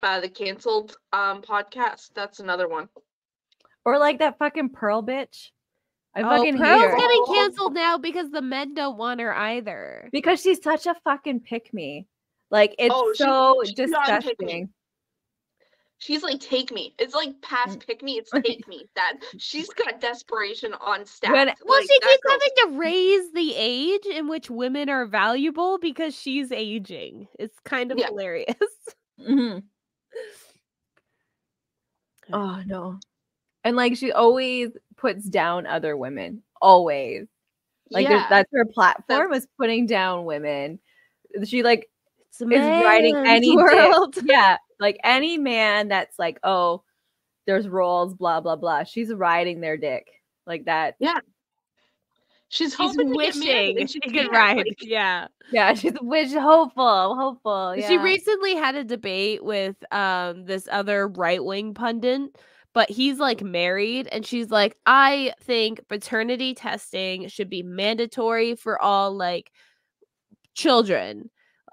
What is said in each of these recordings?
The canceled podcast. That's another one. Or like that fucking Pearl bitch. I Oh, fucking hate Pearl's her. getting canceled now because the men don't want her either. Because she's such a fucking pick-me. Like, it's so disgusting. She's like, take me. It's like past pick me. It's take me. That she's got desperation on staff. Well, she keeps having to raise the age in which women are valuable because she's aging. It's kind of hilarious. Mm-hmm. Oh no. And like she always puts down other women. Always. Like that's her platform, is putting down women. She like is writing any world. Yeah. Like any man that's like, oh, there's roles, blah, blah, blah. She's riding their dick. Like that. Yeah. She's hoping wishing she could ride. Like, yeah. She's hopeful. Yeah. She recently had a debate with this other right-wing pundit, but he's like married, and she's like, I think paternity testing should be mandatory for all like children.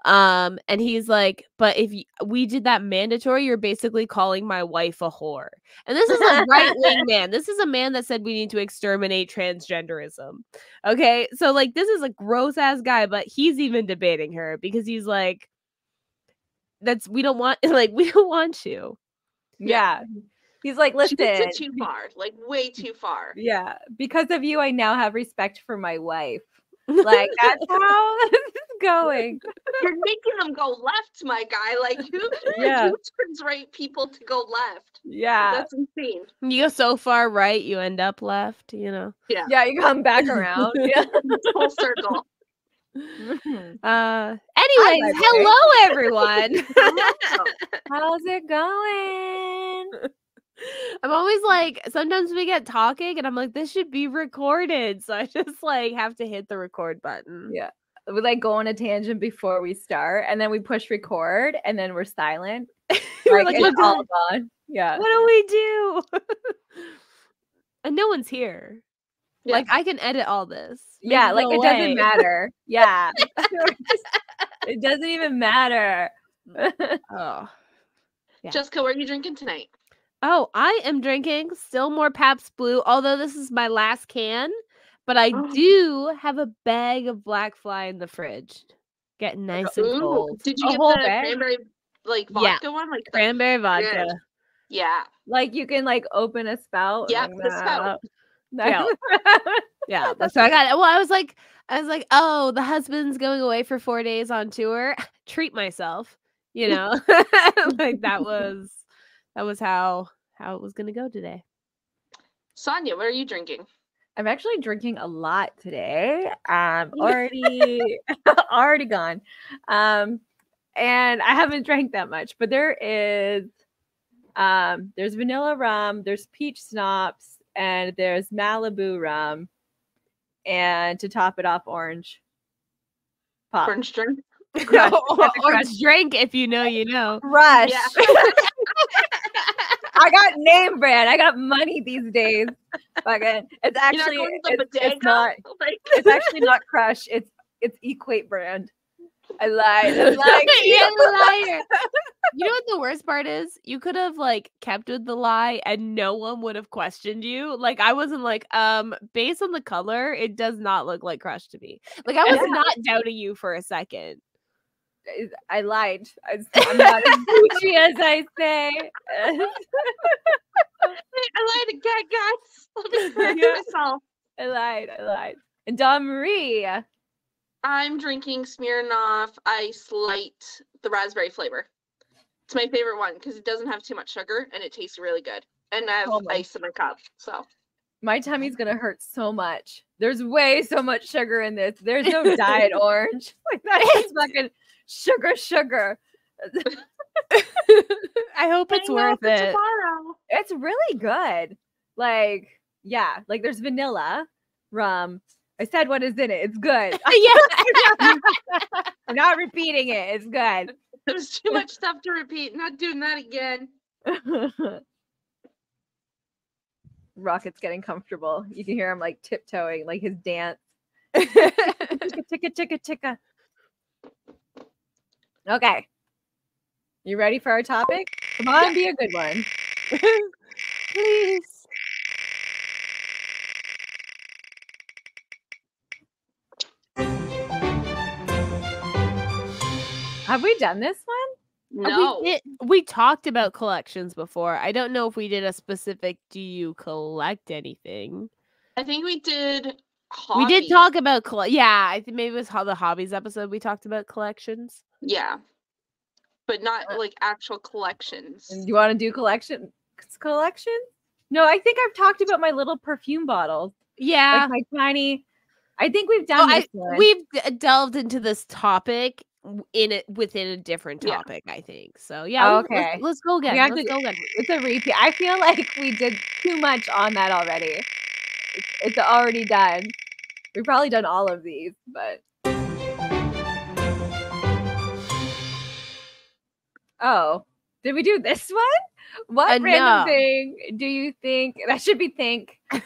And he's like, but if we did that mandatory, you're basically calling my wife a whore. And this is a right-wing man. This is a man that said we need to exterminate transgenderism. Okay, so like this is a gross ass guy, but he's even debating her because he's like, we don't want you. Yeah. He's like, listen, she takes it too far, like way too far. Yeah, because of you, I now have respect for my wife. Like that's how this is going. You're making them go left, my guy. Like who turns right people to go left? Yeah, that's insane. You go so far right, you end up left. You know. Yeah, you come back around. Yeah, full circle. Anyways, hello everyone. How's it going? I'm always like, sometimes we get talking and I'm like, this should be recorded. So I just like have to hit the record button. Yeah. We like go on a tangent before we start and then we push record and then we're silent. We're like, it's all gone. Yeah. What do we do? And no one's here. Yeah. Like I can edit all this. Yeah, like it doesn't matter. Yeah. It doesn't even matter. Oh. Yeah. Jessica, what are you drinking tonight? Oh, I am drinking still more Pabst Blue, although this is my last can. But I do have a bag of Black Fly in the fridge. Getting nice and cold. Did you get the cranberry vodka one? Like cranberry vodka. Yeah. Like you can like open a spout. Yeah, the spout. Yeah. So I got it. Well, I was like, oh, the husband's going away for 4 days on tour. Treat myself. You know? Like that was how it was gonna go today. Sonia, what are you drinking? I'm actually drinking a lot today. Already gone. And I haven't drank that much, but there's vanilla rum, there's peach schnapps, and there's Malibu rum. And to top it off, orange pop. Orange drink. Orange drink, if you know, you know. Rush. Yeah. I got name brand. I got money these days. Fucking, it's actually it's not. It's actually not Crush. It's Equate brand. I lied. You're a liar. You know what the worst part is? You could have like kept with the lie and no one would have questioned you. Like I wasn't like, based on the color, it does not look like Crush to me. Like I was not doubting you for a second. I lied. I'm not as Gucci as I say. I lied again, guys. Let me correct myself. I lied. And Dawn Marie. I'm drinking Smirnoff Ice Light, the raspberry flavor. It's my favorite one because it doesn't have too much sugar and it tastes really good. And I have ice in my cup, so. My tummy's gonna hurt so much. There's way so much sugar in this. There's no diet orange. Like that is fucking sugar. I hope it's worth it. Tomorrow. It's really good. Like, yeah, like there's vanilla, rum. I said what is in it. It's good. Yeah. I'm not repeating it. It's good. There's too much stuff to repeat. Not doing that again. Rocket's getting comfortable. You can hear him like tiptoeing, like his dance. Ticka. Okay. You ready for our topic? Come on, be a good one. Please. Have we done this one? No. We talked about collections before. I don't know if we did a specific, do you collect anything? I think we did hobbies. We did talk about, I think maybe it was the hobbies episode we talked about collections. Yeah. But not like actual collections. Do you want to do collection? No, I think I've talked about my little perfume bottles. Yeah. Like my tiny, I think we've done this one. We've delved into this topic within a different topic, I think. So yeah, okay. Let's go again. Let's go again. It's a repeat. I feel like we did too much on that already. It's already done. We've probably done all of these, but did we do this one? What random thing do you think that should be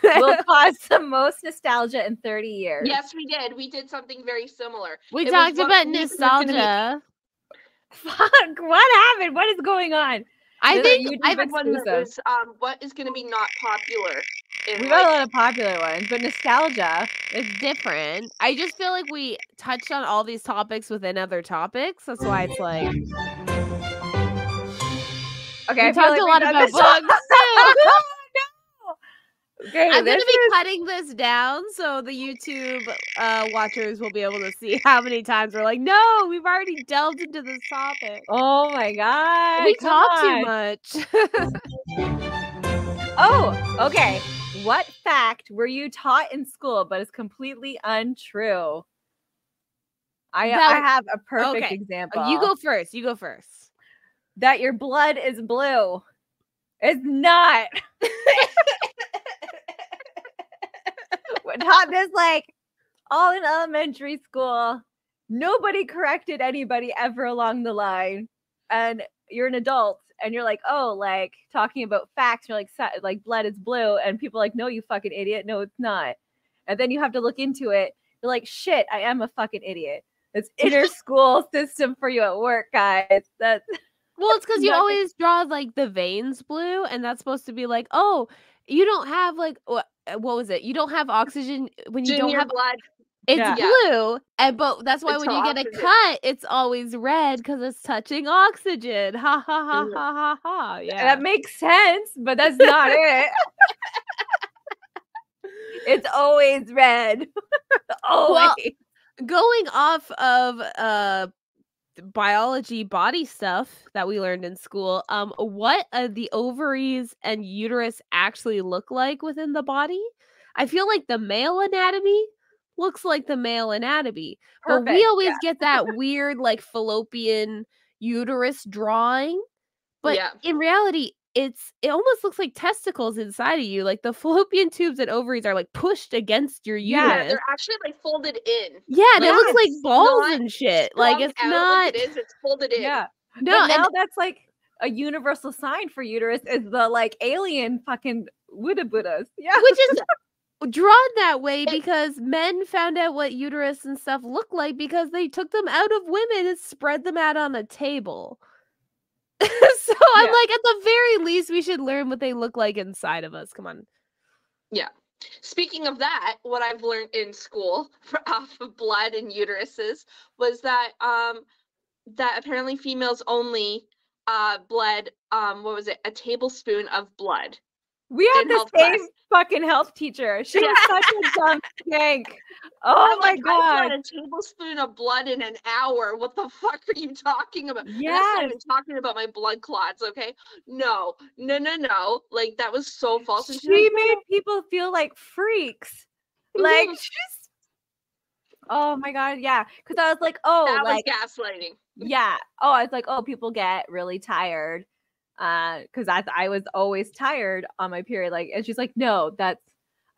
will cause the most nostalgia in 30 years? Yes, we did. We did something very similar. We talked about nostalgia. Fuck, what happened? What is going on? I think I had one that was what is going to be not popular. We got a lot of popular ones, but nostalgia is different. I just feel like we touched on all these topics within other topics. That's why it's like. Okay, we talked a lot about bugs too. Okay, I'm going to be cutting this down so the YouTube watchers will be able to see how many times we're like, no, we've already delved into this topic. Oh my God. We talk too much. Okay. What fact were you taught in school but is completely untrue? I have a perfect example. You go first. That your blood is blue. It's not. We're taught this like all in elementary school. Nobody corrected anybody ever along the line. And you're an adult and you're like, oh, like talking about facts. You're like blood is blue. And people are like, no, you fucking idiot. No, it's not. And then you have to look into it. You're like, shit, I am a fucking idiot. It's inner school system for you at work, guys. That's well, it's because you always draw like the veins blue, and that's supposed to be like, oh, you don't have like what was it? You don't have oxygen when you don't have blood. It's blue, but that's why when you get a cut, it's always red because it's touching oxygen. Ha ha ha ha ha ha. Yeah, that makes sense, but that's not it. It's always red. Always. Well, going off of biology body stuff that we learned in school, what the ovaries and uterus actually look like within the body? I feel like the male anatomy looks like the male anatomy. Perfect. But we always get that weird like fallopian uterus drawing. But in reality, it almost looks like testicles inside of you. Like the fallopian tubes and ovaries are like pushed against your uterus. Yeah, they're actually like folded in. Yeah, like, it looks like balls and shit. Like it's not. Like it is. It's folded in. Yeah. No, now that's like a universal sign for uterus is the like alien fucking Buddha Buddhas. Yeah, which is drawn that way because men found out what uterus and stuff look like because they took them out of women and spread them out on a table. So I'm like, at the very least, we should learn what they look like inside of us. Come on. Yeah. Speaking of that, what I've learned in school off of blood and uteruses was that that apparently females only bled what was it? A tablespoon of blood. We had the same fucking health teacher. She was such a dumb skank. Oh my God. I got a tablespoon of blood in an hour. What the fuck are you talking about? Yeah. I'm not even talking about my blood clots, okay? No. Like, that was so false. And she made people feel like freaks. Like, just, oh my God, yeah. Because I was like, oh. That like, was gaslighting. Yeah. Oh, I was like, oh, people get really tired. Because I was always tired on my period, like, and she's like, no, that's,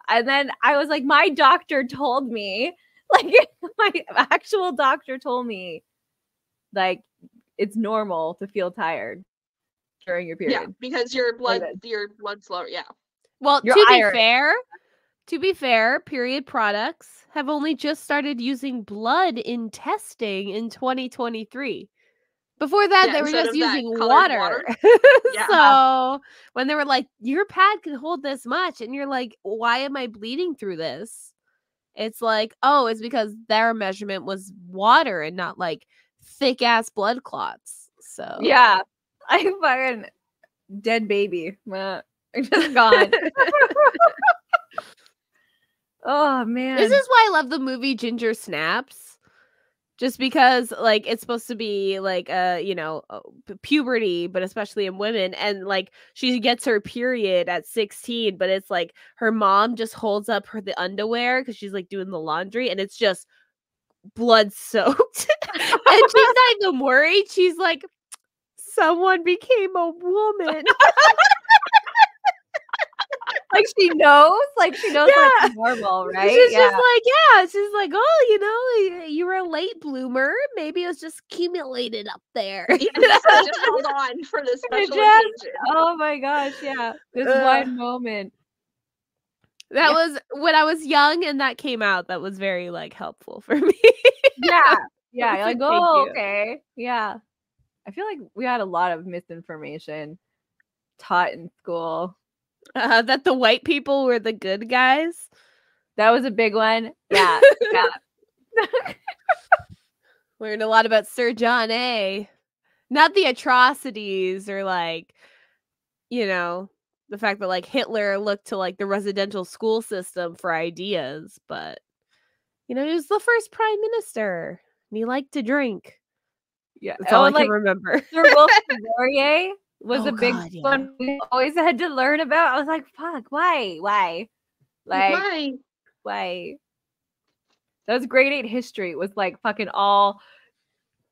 and then I was like, my doctor told me, like, my actual doctor told me, like, it's normal to feel tired during your period. Yeah, because your blood's lower. Yeah. Well, to be fair, period products have only just started using blood in testing in 2023. Before that, they were just using water. Yeah. So when they were like, your pad can hold this much, and you're like, why am I bleeding through this? It's like, oh, it's because their measurement was water and not like thick ass blood clots. So yeah, I fucking dead baby. Just gone. Oh man, this is why I love the movie Ginger Snaps. Just because, like, it's supposed to be like puberty, but especially in women, and like she gets her period at 16, but it's like her mom just holds up the underwear because she's like doing the laundry, and it's just blood soaked, and she's not even worried. She's like, someone became a woman. like she knows that's normal, right? She's just like, she's like, oh, you were a late bloomer. Maybe it was just accumulated up there. Yeah, just hold on for this special occasion. Oh my gosh, yeah. This one moment. That was when I was young and that came out. That was very like helpful for me. Yeah. Yeah. Like, oh, okay. Yeah. I feel like we had a lot of misinformation taught in school. That the white people were the good guys. That was a big one. Yeah. Yeah. Learned a lot about Sir John A. Not the atrocities or like, the fact that like Hitler looked to like the residential school system for ideas, but he was the first prime minister and he liked to drink. Yeah. That's all I can remember. Sir Wilfrid Laurier was a big one we always had to learn about. I was like, fuck, why? Like, why? That was grade 8 history. It was like fucking all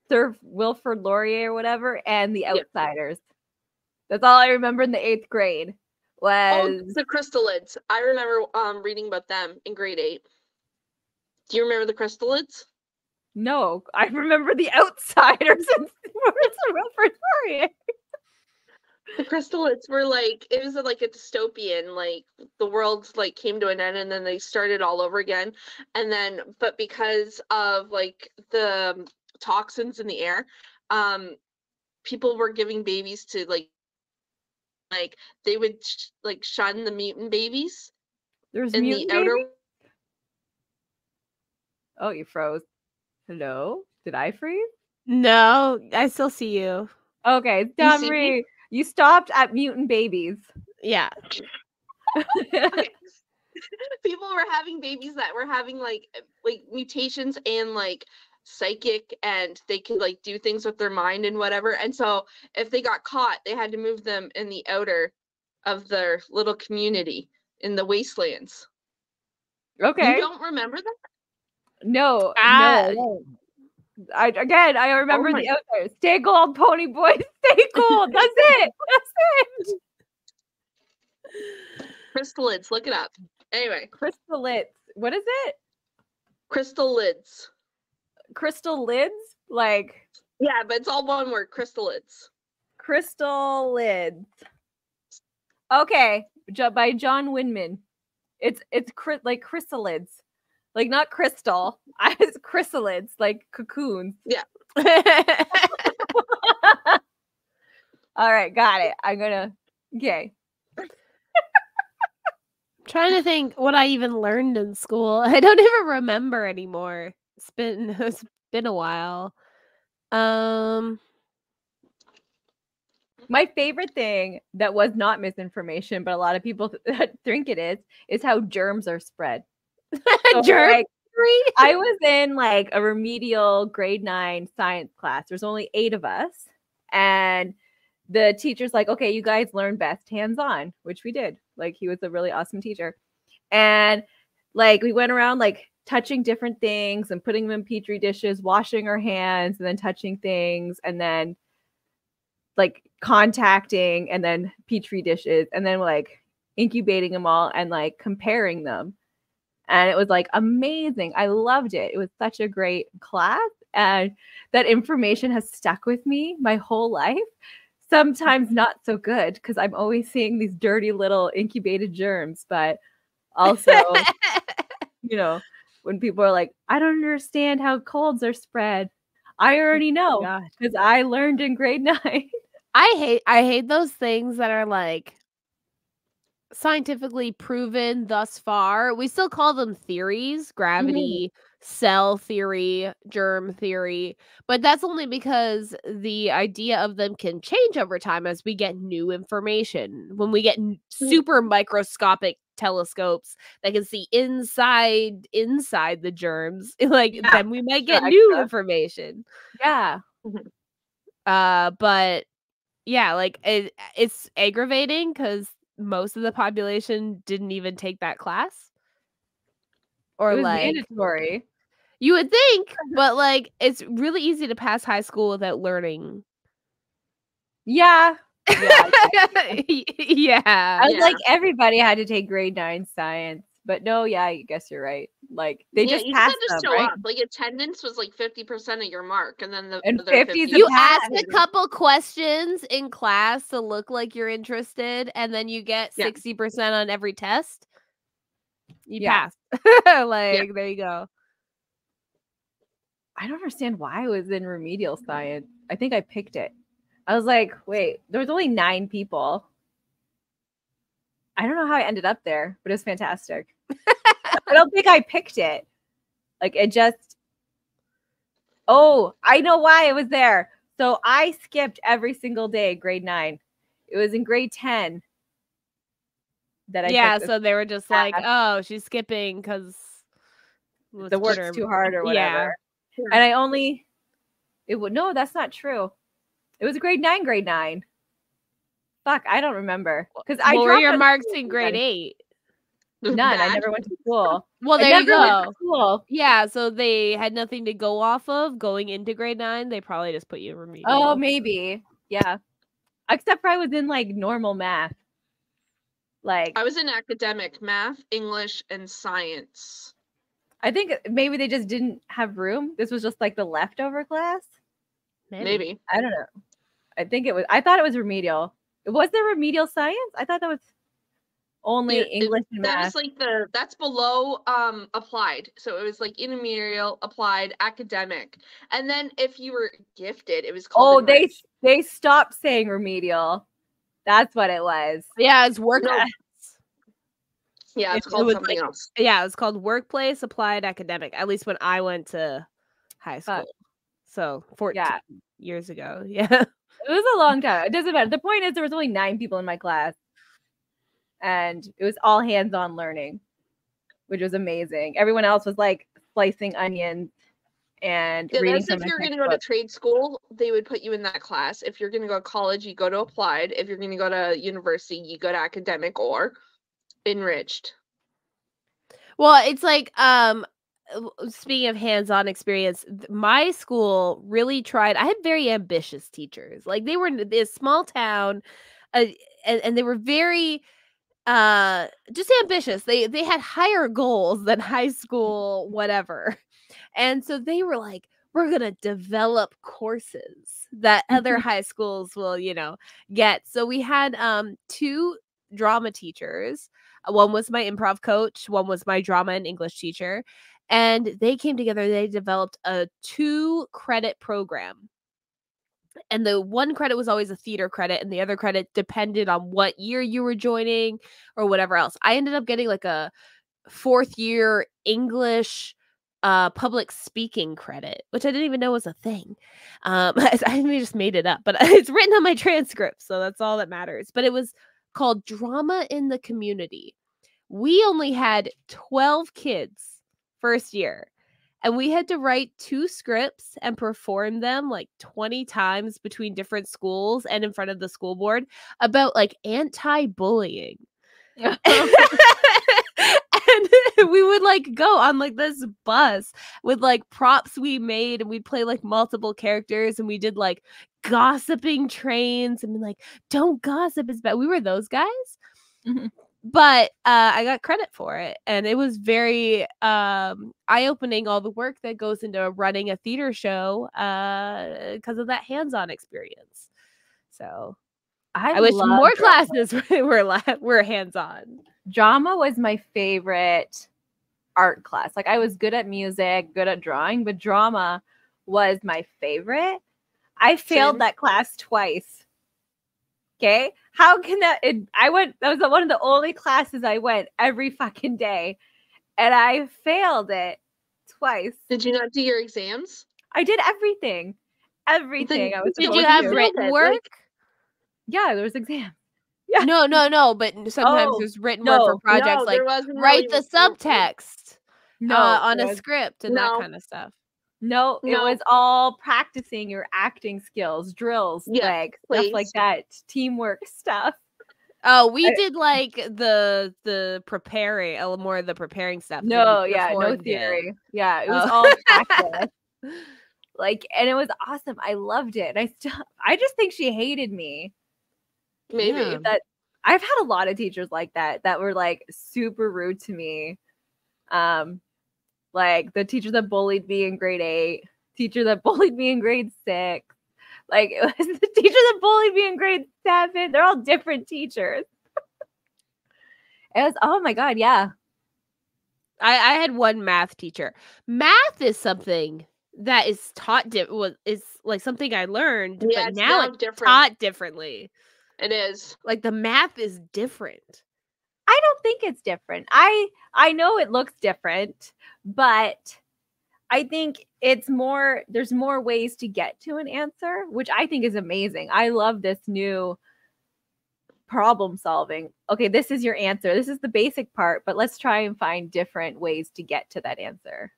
Sir Wilfrid Laurier or whatever and the Outsiders. That's all I remember in the 8th grade was the Crystalids. I remember reading about them in grade 8. Do you remember the Crystalids? No, I remember the Outsiders and Sir Wilfrid Laurier. The Crystalids were like, it was like a dystopian, like the world like came to an end and then they started all over again. And then, but because of like the toxins in the air, people were giving babies to like they would like shun the mutant babies. There's in mutant the outer. babies? Oh, you froze. Hello? Did I freeze? No, I still see you. Okay, Damri, you stopped at mutant babies. Yeah. People were having babies that were having like mutations and like psychic, and they could like do things with their mind and whatever. And so if they got caught, they had to move them in the outer of their little community in the wastelands. Okay. You don't remember that? No. No. I remember the Outsiders. Stay gold, pony boy. Stay gold. That's it. That's it. Crystalids. Look it up. Anyway. Crystalids. What is it? Crystalids. Crystal lids? Like. Yeah, but it's all one word. Crystalids. Crystalids. Okay. By John Winman. It's like chrysalids. Like not crystal. It's chrysalids, like cocoons. Yeah. All right, got it. Okay. Trying to think what I even learned in school. I don't even remember anymore. It's been a while. My favorite thing that was not misinformation, but a lot of people think it is how germs are spread. So, germ? I was in like a remedial grade 9 science class. There's only 8 of us. And the teacher's like, okay, you guys learn best hands-on, which we did. Like he was a really awesome teacher. And like we went around like touching different things and putting them in petri dishes, washing our hands and then touching things and then like contacting and then petri dishes and then like incubating them all and like comparing them. And it was like amazing. I loved it. It was such a great class. And that information has stuck with me my whole life. Sometimes not so good because I'm always seeing these dirty little incubated germs. But also, when people are like, I don't understand how colds are spread. I already know God. because I learned in grade 9. I hate those things that are like scientifically proven thus far. We still call them theories, gravity, cell theory, germ theory, but that's only because the idea of them can change over time as we get new information. When we get super microscopic telescopes that can see inside the germs, like then we might get new information. Yeah. But yeah, like it's aggravating because most of the population didn't even take that class. Or It was like mandatory. you would think, but like it's really easy to pass high school without learning. Yeah. Yeah. Yeah. I was like, everybody had to take grade 9 science. But no, yeah, I guess you're right. Like they just you passed just them, show right? up. Like attendance was like 50% of your mark, and then the And other 50 's 50. You a ask pass. a couple questions in class to look like you're interested, and then you get 60% on every test. You pass. Like there you go. I don't understand why I was in remedial science. I think I picked it. I was like, wait, there was only 9 people. I don't know how I ended up there, but it was fantastic. I don't think I picked it. Like it just. Oh, I know why I was there. So I skipped every single day, grade 9. It was in grade 10 that I took this. So they were just like, oh, she's skipping because the work's too hard or whatever. Yeah. And I only no, that's not true. It was grade 9. Fuck, I don't remember. Because I what were your dropped marks in grade 8? None. I never went to school. Well, there you go. School. Yeah, so they had nothing to go off of going into grade 9. They probably just put you in remedial. Oh, maybe. Yeah. Except for I was in like normal math. Like I was in academic math, English, and science. I think maybe they just didn't have room. This was just like the leftover class. Maybe. I don't know. I thought it was remedial. Was there remedial science? I thought that was only English and math. That was like that's below applied. So it was like intermediate, applied, academic. And then if you were gifted, it was called they stopped saying remedial. That's what it was. Yeah, it's work. No. Yeah, it's called something else. Yeah, it's called workplace applied academic. At least when I went to high school. So 14 years ago. Yeah. It was a long time. It doesn't matter. The point is there was only 9 people in my class. And it was all hands-on learning, which was amazing. Everyone else was like slicing onions and reading. If you're going to go to trade school, they would put you in that class. If you're going to go to college, you go to applied. If you're going to go to university, you go to academic or enriched. Well, it's like speaking of hands-on experience, my school really tried. I had very ambitious teachers. Like they were in this small town, and they were very just ambitious. They had higher goals than high school whatever. And so they were like, we're going to develop courses that other high schools will, get. So we had 2 drama teachers. One was my improv coach, one was my drama and English teacher, and they came together. They developed a 2-credit program. And the 1 credit was always a theater credit, and the other credit depended on what year you were joining or whatever else. I ended up getting like a 4th year English public speaking credit, which I didn't even know was a thing. I just made it up, but it's written on my transcript, so that's all that matters. But it was called Drama in the Community. We only had 12 kids first year. And we had to write 2 scripts and perform them like 20 times between different schools and in front of the school board about like anti-bullying. And we would like go on like this bus with like props we made, and we'd play like multiple characters, and we did like gossiping trains and like, don't gossip, it's bad. We were those guys. Mm-hmm. But I got credit for it, and it was very eye-opening, all the work that goes into running a theater show because of that hands-on experience. So I wish more classes were hands-on. Drama was my favorite art class. Like I was good at music, good at drawing, but drama was my favorite. I failed that class twice. Okay, how can that? That was one of the only classes I went every fucking day, and I failed it twice. Did you not do your exams? I did everything. Everything. I was Did you have written work? Yeah, there was exams. Yeah. No, but sometimes there's written work for projects, like write the subtext on a script and that kind of stuff. No, it was all practicing your acting skills, drills, like stuff like that, teamwork stuff. Oh, we did like the preparing, more of the preparing stuff. No theory. Yeah, it was all practice. Like, and it was awesome. I loved it. I just think she hated me. Maybe that I've had a lot of teachers like that were like super rude to me. Like the teacher that bullied me in grade 8, teacher that bullied me in grade 6. Like it was the teacher that bullied me in grade 7. They're all different teachers. It was, oh my God, yeah. I had one math teacher. Math is something that is taught is like something I learned, but now it's taught differently. It is. Like the math is different. I don't think it's different. I know it looks different, but I think there's more ways to get to an answer, which I think is amazing. I love this new problem solving. Okay, this is your answer. This is the basic part, but let's try and find different ways to get to that answer.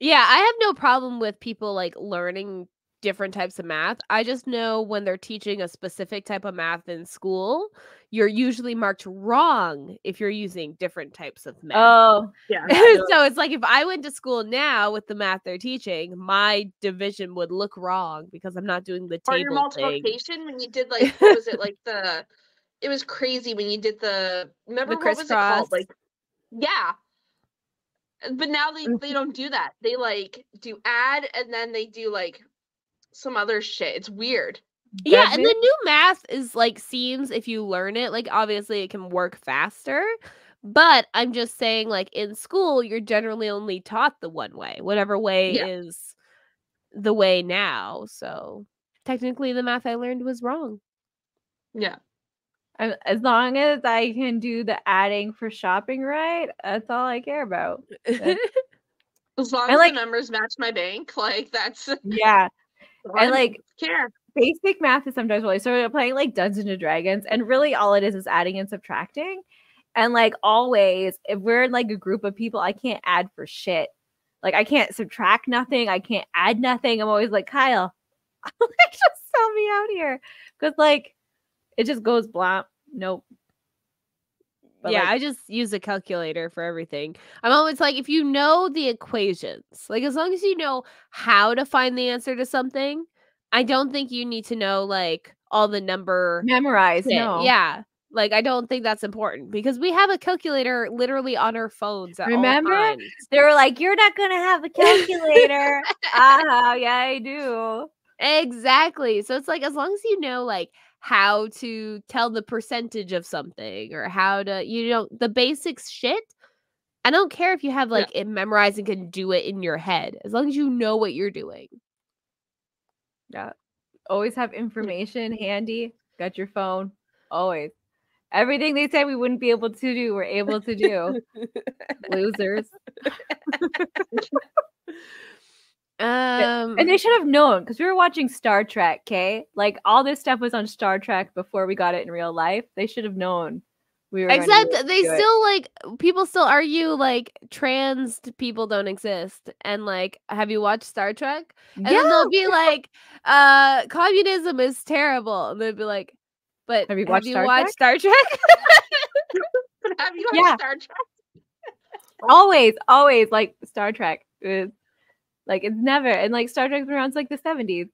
Yeah, I have no problem with people like learning different types of math. I just know when they're teaching a specific type of math in school, you're usually marked wrong if you're using different types of math. Oh, yeah. So it's like if I went to school now with the math they're teaching, my division would look wrong because I'm not doing the table your multiplication thing. When you did like what was it like it was crazy when you did remember what was it called? Like but now they don't do that. They like do add and then they do like some other shit. It's weird. Yeah, and the new math is like seems if you learn it, like obviously it can work faster. But I'm just saying, like in school, you're generally only taught the one way, whatever way is the way now. So technically the math I learned was wrong. Yeah. As long as I can do the adding for shopping right, that's all I care about. As long as the numbers match my bank, like that's yeah. I like care. Basic math is sometimes really so we're playing like Dungeons and Dragons, and really all it is adding and subtracting. And like always, if we're in like a group of people, I can't add for shit. Like I can't subtract nothing, I can't add nothing. I'm always like, Kyle, just sell me out here. Because like it just goes blah. Nope. But yeah, I just use a calculator for everything. I'm always like, if you know the equations, like as long as you know how to find the answer to something, I don't think you need to know like all the number memorize. No. Yeah. Like I don't think that's important because we have a calculator literally on our phones at Remember? all times. They were like, you're not gonna have a calculator. Yeah, I do. Exactly. So it's like as long as you know like how to tell the percentage of something or how to, the basics shit. I don't care if you have like it memorized and can do it in your head, as long as you know what you're doing. Yeah. Always have information handy. Got your phone. Always. Everything they said we wouldn't be able to do, we're able to do. Losers. And they should have known because we were watching Star Trek, okay? Like all this stuff was on Star Trek before we got it in real life. They should have known we were. Except they still like people still argue like trans people don't exist. And like, have you watched Star Trek? And then they'll be like, communism is terrible. And they'll be like, but have you watched Star Trek? Have you watched Star Trek? Always like Star Trek is. Like it's never, and like Star Trek's been around since like the 70s.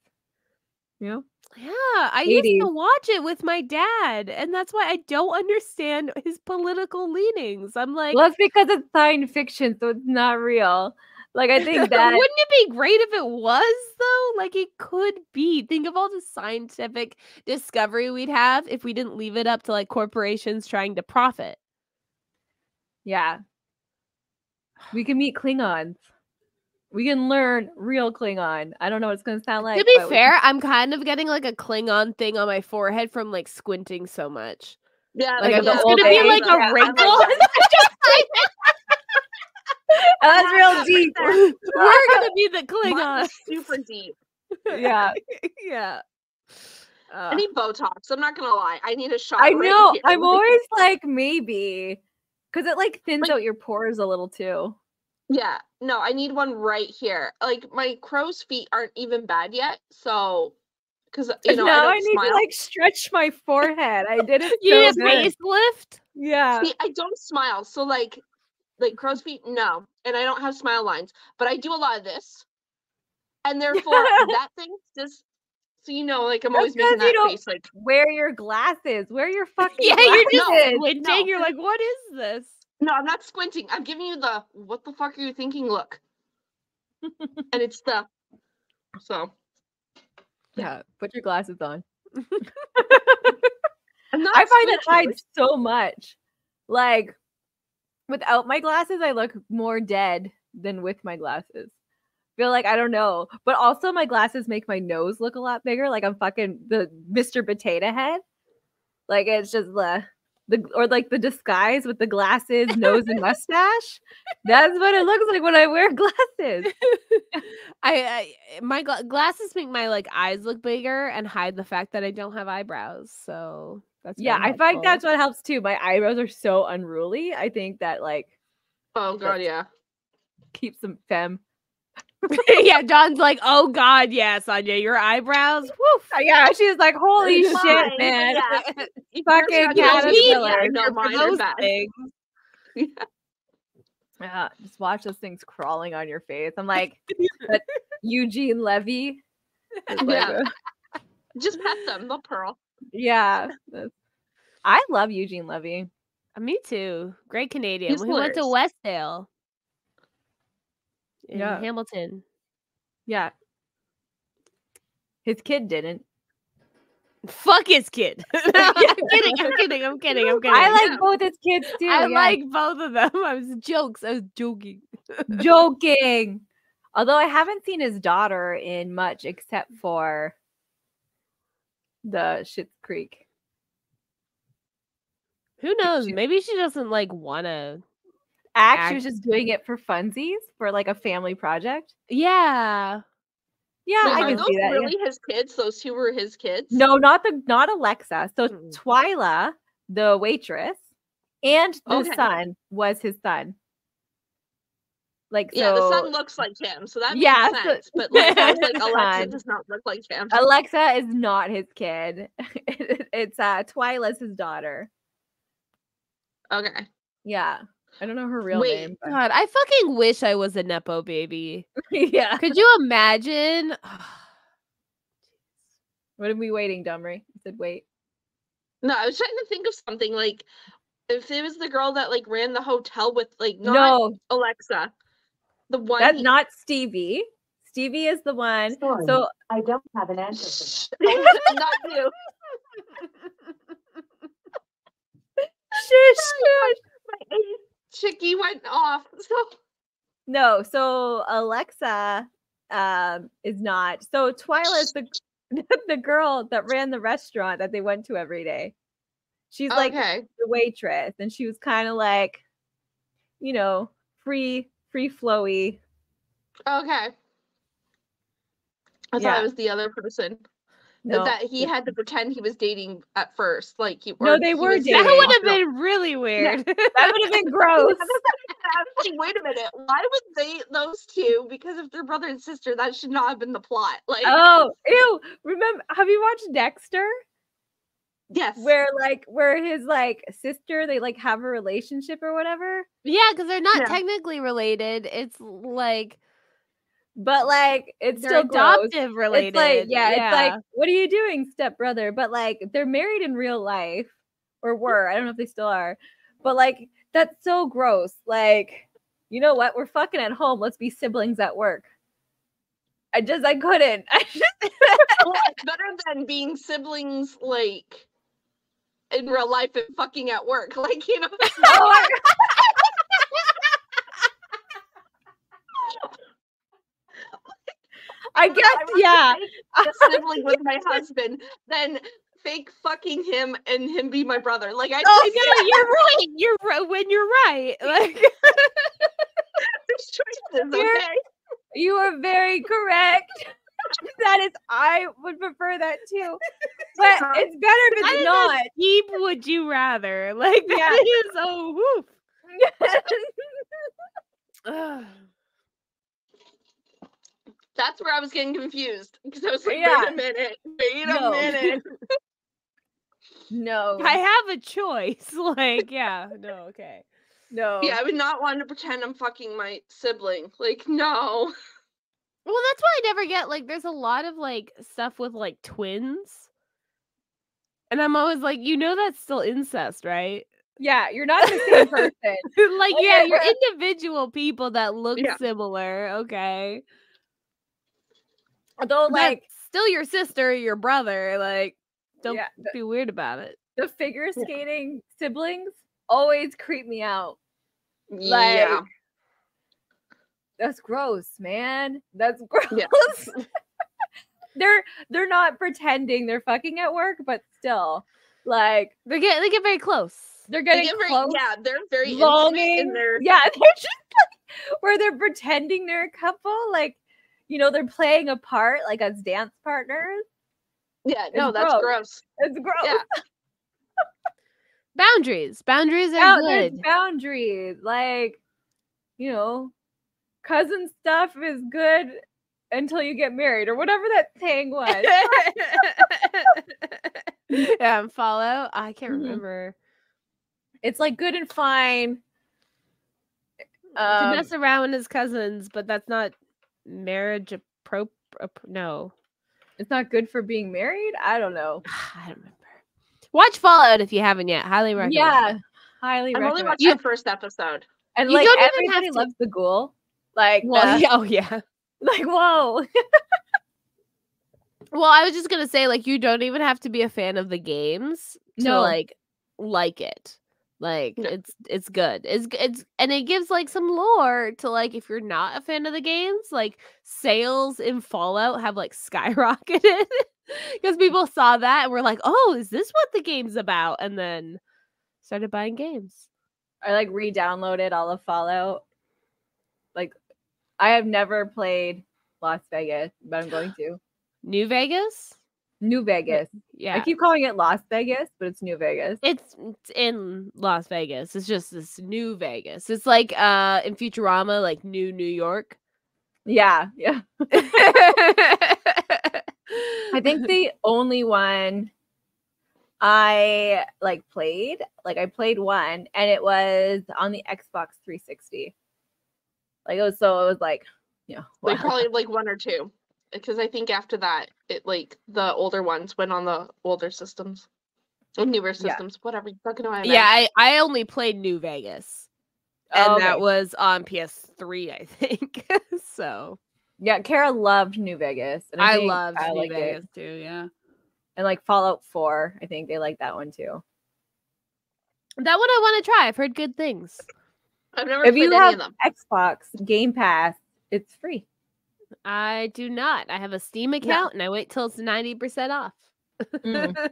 You know? Yeah, I used to watch it with my dad, and that's why I don't understand his political leanings. I'm like, well, it's because it's science fiction, so it's not real. Like I think that wouldn't it be great if it was though? Like it could be. Think of all the scientific discovery we'd have if we didn't leave it up to like corporations trying to profit. Yeah, we can meet Klingons. We can learn real Klingon. I don't know what it's gonna sound like. To be fair, I'm kind of getting like a Klingon thing on my forehead from like squinting so much. Yeah, Like the it's old gonna be days. like Yeah, a wrinkle. That's real deep. We're gonna be the Mine Klingon. is super deep. Yeah. Yeah. I need Botox. I'm not gonna lie. I need a shot. I right know. here. I'm always like maybe because it like thins Like- out your pores a little too. Yeah, no, I need one right here. Like my crow's feet aren't even bad yet, so because I now don't I need smile. to like stretch my forehead. I did it. You so need a good. facelift? Yeah. See, I don't smile, so like crow's feet, no, and I don't have smile lines, but I do a lot of this, and therefore that thing just so you know, like I'm always That's 'cause making you that don't face, like Wear your glasses. Wear your fucking Yeah, glasses. you're just No, squinting. no. You're like, what is this? no, I'm not squinting. I'm giving you the what the fuck are you thinking look, and it's the so. Yeah, put your glasses on. I'm not I find that squinting, hides so much. Like without my glasses, I look more dead than with my glasses. Feel like I don't know, but also my glasses make my nose look a lot bigger. Like I'm fucking the Mr. Potato Head. Like it's just the or like the disguise with the glasses, nose, and mustache. That's what it looks like when I wear glasses. My glasses make my like eyes look bigger and hide the fact that I don't have eyebrows. So that's Yeah, very I find helpful. that's what helps too. My eyebrows are so unruly. I think that like Oh god, yeah. keeps them femme. Yeah, John's like, oh god, yeah, Sonia, your eyebrows. Woof. Yeah, she's like, holy shit, Mine, man. yeah. If Fucking yours are good, caterpillar. yeah, no, For mine are those bad. things. Yeah, just watch those things crawling on your face. I'm like, that Eugene Levy. is like Yeah. a- Just pet them, they'll purl. yeah. I love Eugene Levy. Me too. Great Canadian. He's He went to hilarious. Westdale in Yeah. Hamilton. Yeah. His kid didn't. Fuck his kid. No, I'm kidding. I like both his kids too. I yeah. like both of them. I was joking. Joking. Although I haven't seen his daughter in much except for the Schitt's Creek. Who knows? Maybe she doesn't like wanna She was just doing it for funsies for like a family project. Yeah. Yeah, Wait, I are can those see that. really his kids? Those two were his kids? No, not Alexa. So Mm-mm. Twyla, the waitress, and the Okay. son was his son. Like Yeah, the so son looks like him, so that Yeah, makes so- sense. But like, That's like his Alexa son. does not look like him. Alexa is not his kid. It's Twyla's his daughter. Okay. Yeah. I don't know her real Wait. name. But... God, I fucking wish I was a Nepo baby. yeah. Could you imagine? What are we waiting, Dumry? I said wait. No, I was trying to think of something like if it was the girl that like ran the hotel with like not No, Alexa. The one that's not Stevie. Stevie is the one. Sorry. So I don't have an answer for that. not you. shush. My chickie went off. So No, so Alexa is not. So Twyla is the the girl that ran the restaurant that they went to every day. She's like okay. the waitress, and she was kind of like, you know, free flowy. Okay. I thought Yeah. it was the other person. No, That he had to pretend he was dating at first. Like he, No, or they he were was dating. That would have No. been really weird. that would have been gross. I was like, wait a minute. Why would they those two? Because if they're brother and sister, that should not have been the plot. Like Oh, ew! Remember? Have you watched Dexter? yes. Where his like sister, they like have a relationship or whatever. Yeah, because they're not Yeah. technically related. It's like But like it's they're still gross. adoptive related. It's like, it's like, what are you doing, stepbrother? But like they're married in real life, or were. I don't know if they still are. But like that's so gross. Like, you know what? We're fucking at home. Let's be siblings at work. I couldn't. Well, it's better than being siblings like in real life and fucking at work. Like, you know. Oh my I guess, I would yeah. rather fake a sibling with my husband than fake fucking him and him be my brother. Like I Oh no, you're right. You're right when you're right. Like there's choices, You're- okay? You are very correct. That is, I would prefer that too. But it's better if it's not. deep would you rather? Like that is woof. Ugh. That's where I was getting confused because I was like, Yeah. wait a minute. No. No. I have a choice. Like, yeah, no, okay. No. Yeah, I would not want to pretend I'm fucking my sibling. Like, no. Well, that's why I never get, like, there's a lot of, like, stuff with, like, twins. And I'm always like, you know that's still incest, right? Yeah, you're not the same person. Like, yeah, you're individual people that look Yeah. similar, okay? Although, like, That's still your sister, your brother, like, don't Yeah, be weird about it. the figure skating siblings always creep me out. Yeah. Like, that's gross, man. That's gross. Yeah. They're not pretending they're fucking at work, but still, like, They get very close. they're They getting get very, close. yeah, they're very longing. intimate in their Yeah, they're just like where they're pretending they're a couple, like, you know, they're playing a part like as dance partners. Yeah, no, It's that's gross. gross. It's gross. Yeah. Boundaries are There's good. boundaries. Like, you know, cousin stuff is good until you get married or whatever that thing was. Yeah, Fallout. I can't Mhm. remember. It's like good and fine. To mess around with his cousins, but that's not marriage no. It's not good for being married. I don't know. I don't remember. Watch Fallout if you haven't yet. Highly recommend. Yeah, highly I've only recommend. watched the first episode. And You like don't even everybody have to- loves the ghoul. Like, Well, the- yeah, oh yeah. like whoa. Well, I was just gonna say, like, you don't even have to be a fan of the games to No. like it. Like, No. it's good. It's and it gives like some lore to, like, if you're not a fan of the games, like sales in Fallout have like skyrocketed because people saw that and were like, "Oh, is this what the game's about?" And then started buying games. I like re-downloaded all of Fallout. Like, I have never played Las Vegas, but I'm going to. New Vegas? New Vegas. Yeah. I keep calling it Las Vegas, but it's New Vegas. It's in Las Vegas. It's just this new Vegas. It's like in Futurama, like New York. Yeah, yeah. I think the only one I like played, like I played one, and it was on the Xbox 360. Like it was like, you know, Like wow. probably like one or two. Because I think after that, it like the older ones went on the older systems. Or newer systems, whatever. You fucking know what I meant. Yeah, I only played New Vegas. And Oh, okay. that was on PS3, I think. So Yeah, Kara loved New Vegas. And I think loved I New liked Vegas it. too, yeah. And like Fallout 4, I think they like that one too. That one I want to try. I've heard good things. I've never If played you any have of them. Xbox Game Pass, it's free. I do not. I have a Steam account and I wait till it's 90% off. Mm.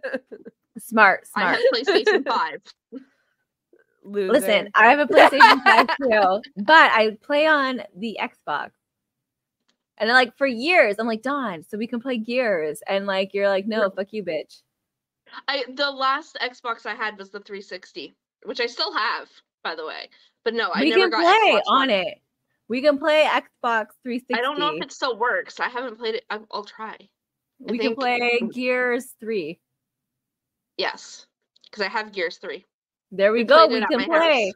Smart. I have PlayStation 5. Loser. Listen, I have a PlayStation 5 too, but I play on the Xbox. And like for years, I'm like, Dawn, so we can play Gears. And like you're like, no, fuck you, bitch. The last Xbox I had was the 360, which I still have, by the way. But no, I We never can got play Xbox on One. it. We can play Xbox 360. I don't know if it still works. I haven't played it. I'll try. We can think- play Gears 3. Yes, because I have Gears 3. There we We go. played it We at can my play. house.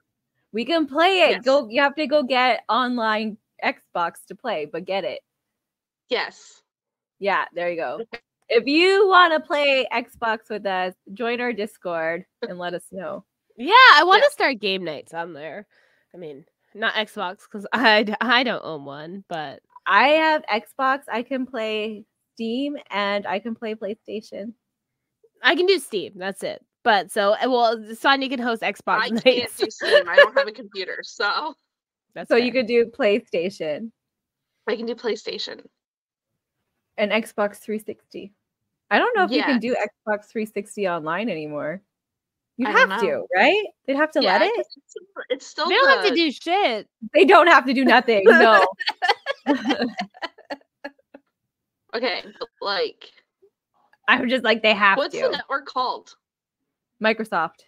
We can play it. Yes. Go. You have to go get online Xbox to play, but get it. Yes. Yeah, there you go. If you want to play Xbox with us, join our Discord and let us know. Yeah, I want to start game nights on there. I mean, not Xbox because I don't own one, but I have Xbox. I can play Steam and I can play PlayStation. I can do Steam. That's it. But so, well, Sonia can host Xbox I nights. can't do Steam. I don't have a computer, so That's So fair. you could do PlayStation. I can do PlayStation. an Xbox 360. I don't know if you can do Yes. Xbox 360 online anymore. You'd I don't have to, know. right? They'd have to let Yeah, it. 'cause it's still They don't have to do shit. They don't have to do nothing. No. Okay, but like, I'm just like, they have what's to. the network called? Microsoft.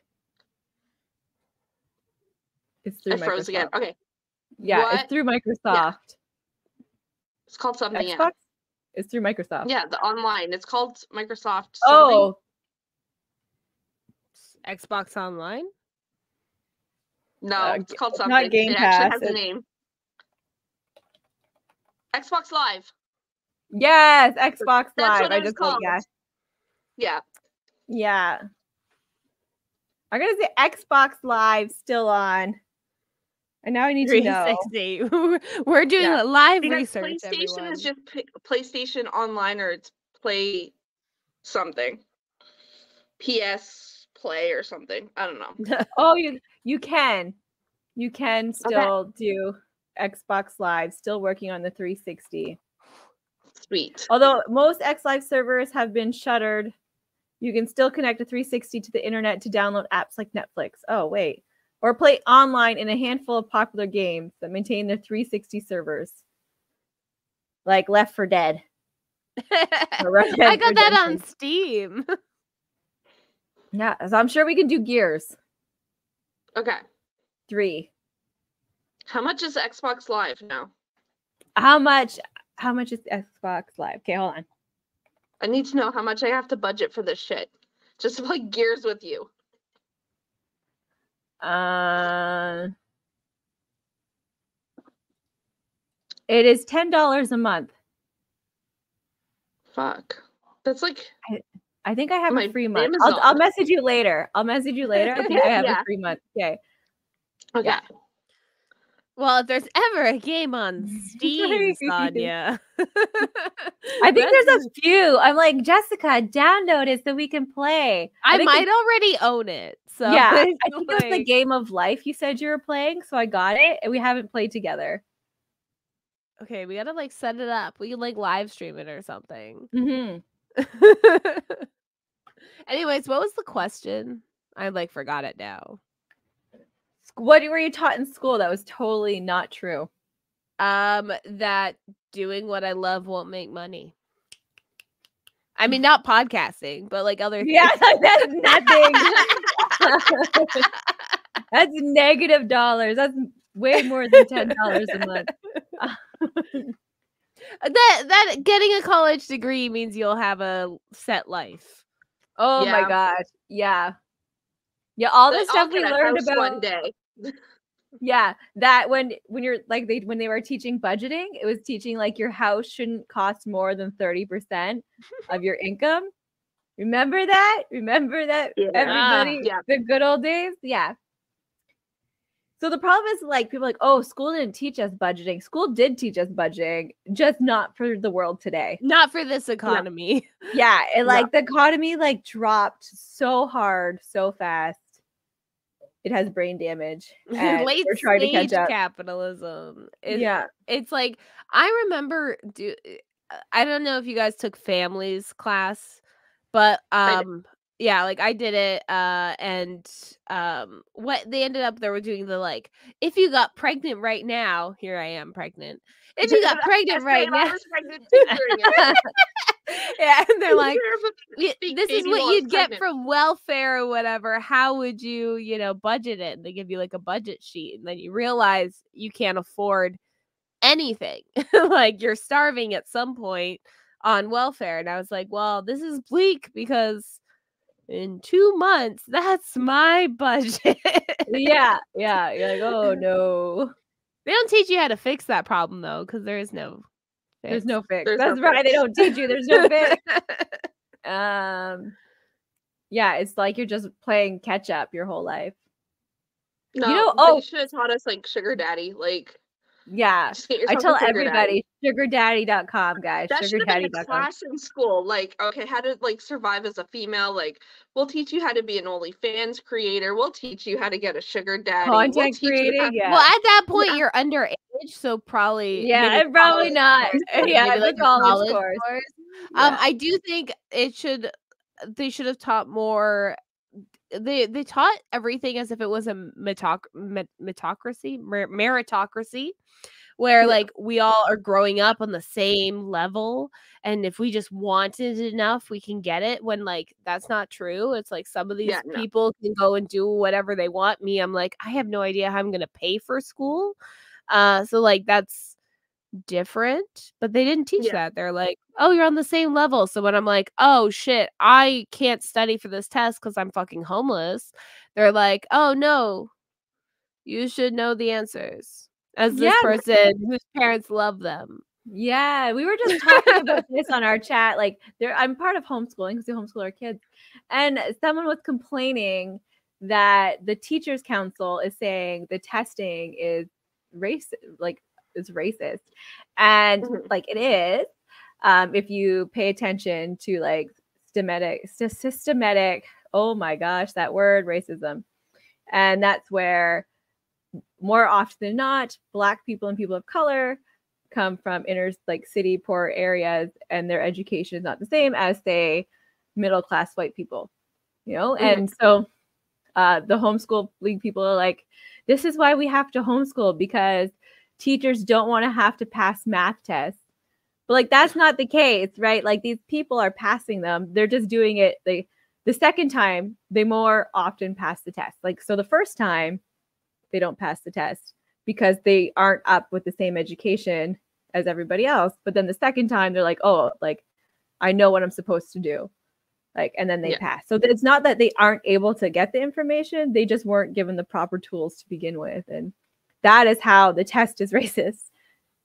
It's through I froze again. Microsoft. Okay, Yeah, What? it's through Microsoft. it's called something. Xbox? It's through Microsoft. Yeah, the online. It's called Microsoft something. Oh, Xbox Online? No, it's called it's something. not Game It actually Pass, has a name. Xbox Live. yes, Xbox That's Live. what I it was just like, called. yeah. Yeah. Yeah. I'm gonna say Xbox Live still on. And now I need to know. 360. We're doing Yeah. live Because research, PlayStation everyone. is just PlayStation Online, or it's Play something. PS Play or something. I don't know. Oh, you can. You can still do Xbox Live, still working on the 360. Sweet. Although most X Live servers have been shuttered, you can still connect a 360 to the internet to download apps like Netflix. Oh, wait. Or play online in a handful of popular games that maintain their 360 servers. Like Left 4 Dead. I got that on Steam. Yeah, so I'm sure we can do Gears Okay. 3. How much is Xbox Live now? How much is Xbox Live? Okay, hold on. I need to know how much I have to budget for this shit. Just to play Gears with you. It is $10 a month. Fuck. That's like I think I have my a free month. Amazon. I'll message you later. I think I have Yeah. a free month. Okay. Okay. Yeah. Well, if there's ever a game on Steam, Sonia. I think there's a few. I'm like, Jessica, download it so we can play. I think might already own it. So yeah, I it's think it was the Game of Life you said you were playing, so I got it, and we haven't played together. Okay, we gotta like set it up. We can like live stream it or something. Mm-hmm. Anyways, what was the question? I like forgot it now. What were you taught in school that was totally not true? That doing what I love won't make money. I mean, not podcasting, but like other things. Yeah, that's nothing. That's negative dollars. That's way more than $10 a month. That getting a college degree means you'll have a set life. Oh my gosh. Yeah. Yeah, all the stuff we learned about one day. Yeah, that when you're like when they were teaching budgeting, it was teaching like your house shouldn't cost more than 30% of your income. Remember that? Yeah. Everybody? Yeah. The good old days? Yeah. So the problem is like people are like, oh, school didn't teach us budgeting. School did teach us budgeting, just not for the world today. Not for this economy. Yeah, and like the economy like dropped so hard, so fast. It has brain damage. And Late we're trying to catch stage up. capitalism. Yeah. It's like I remember I don't know if you guys took families class, but yeah, like I did it and what they ended up they were doing the like if you got pregnant right now, here I am pregnant. If you got pregnant right now. I was pregnant too during it. Yeah, and they're like, this is what you'd get pregnant. from welfare or whatever. How would you, budget it? And they give you like a budget sheet, and then you realize you can't afford anything. Like you're starving at some point on welfare. And I was like, well, this is bleak because in 2 months, that's my budget. Yeah. You're like, oh no. They don't teach you how to fix that problem though, because there is no fix. There's no fix. There's That's no right. fix. They don't teach you. There's no fix. Yeah, it's like you're just playing catch up your whole life. No, oh, you should have taught us like sugar daddy. Like, yeah. just get I yourself tell a sugar everybody, sugardaddy.com, guys. That should have been a Sugardaddy.com. class in school. Like, okay, how to like survive as a female. Like, we'll teach you how to be an OnlyFans creator. We'll teach you how to get a sugar daddy. Content creating, yeah. Well, at that point, you're underage age, so probably Yeah, maybe and probably college not. course, Yeah, maybe the like a college course. Yeah. I do think they should have taught more. They taught everything as if it was a meritocracy, where like we all are growing up on the same level, and if we just wanted it enough we can get it, when like that's not true. It's like some of these people can go and do whatever they want. Me, I'm like, I have no idea how I'm gonna pay for school, so like that's different. But they didn't teach that. They're like, oh, you're on the same level. So when I'm like, oh shit, I can't study for this test because I'm fucking homeless, they're like, oh no, you should know the answers as this person whose parents love them. Yeah, we were just talking about this on our chat. Like, I'm part of homeschooling because we homeschool our kids, and someone was complaining that the teachers' council is saying the testing is racist, and like it is. If you pay attention to like systematic, oh my gosh, that word, racism, and that's where more often than not, Black people and people of color come from inner like city poor areas, and their education is not the same as say middle class white people, you know. And so the homeschool league people are like, this is why we have to homeschool, because teachers don't want to have to pass math tests. But like that's not the case, right? Like these people are passing them, they're just doing it the second time they more often pass the test. Like, so the first time they don't pass the test because they aren't up with the same education as everybody else. But then the second time they're like, oh, like I know what I'm supposed to do. Like, and then they pass. So it's not that they aren't able to get the information. They just weren't given the proper tools to begin with. And that is how the test is racist,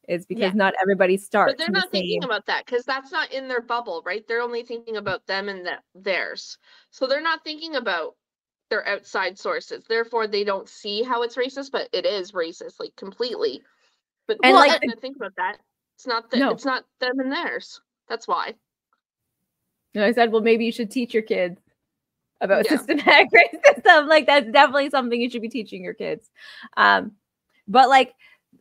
is because not everybody starts. But they're not thinking about that because that's not in their bubble, right? They're only thinking about them and theirs. So they're not thinking about their outside sources. Therefore, they don't see how it's racist, but it is racist, like completely. But and well, like think about that. It's not it's not them and theirs. That's why. And I said, well, maybe you should teach your kids about systematic racism. Like that's definitely something you should be teaching your kids. But like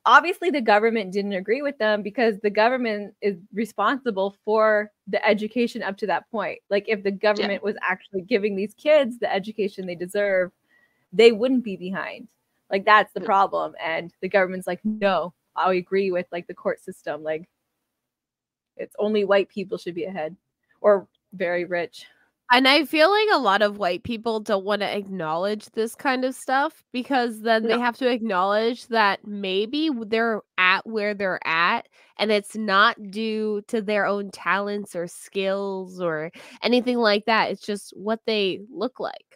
obviously the government didn't agree with them because the government is responsible for the education up to that point. Like if the government was actually giving these kids the education they deserve, they wouldn't be behind. Like that's the problem. And the government's like, no, I agree with like the court system. Like it's only white people should be ahead or very rich. And I feel like a lot of white people don't want to acknowledge this kind of stuff because then they have to acknowledge that maybe they're at where they're at and it's not due to their own talents or skills or anything like that. It's just what they look like.